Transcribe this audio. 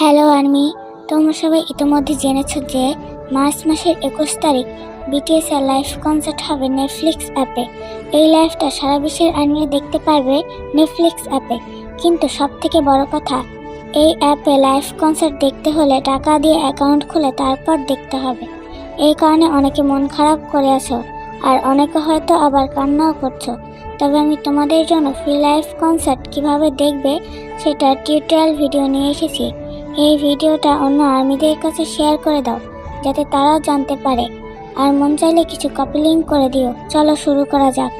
Hello army, তোমরা সবাই ইতিমধ্যে জেনেছ যে মার্চ মাসের 21 তারিখ বিটিএস এর লাইভ কনসার্ট হবে নেটফ্লিক্স অ্যাপে। এই লাইভটা সারা বিশ্বের আর্মিরা দেখতে পারবে নেটফ্লিক্স অ্যাপে। কিন্তু সবথেকে বড় কথা, এই অ্যাপে লাইভ কনসার্ট দেখতে হলে টাকা দিয়ে অ্যাকাউন্ট খুলে তারপর দেখতে হবে। এই কারণে অনেকে মন খারাপ করে আছো, আর অনেকে হয়তো আবার কান্নাও করছো। তবে আমি তোমাদের জন্য ফ্রি লাইভ কনসার্ট কিভাবে দেখবে সেটার টিউটোরিয়াল ভিডিও নিয়ে এসেছি। এই ভিডিওটা অন্য আর্মিদের কাছে শেয়ার করে দাও, যাতে তারাও জানতে পারে। আর মন চাইলে কিছু কপি লিঙ্ক করে দিও। চলো শুরু করা যাক।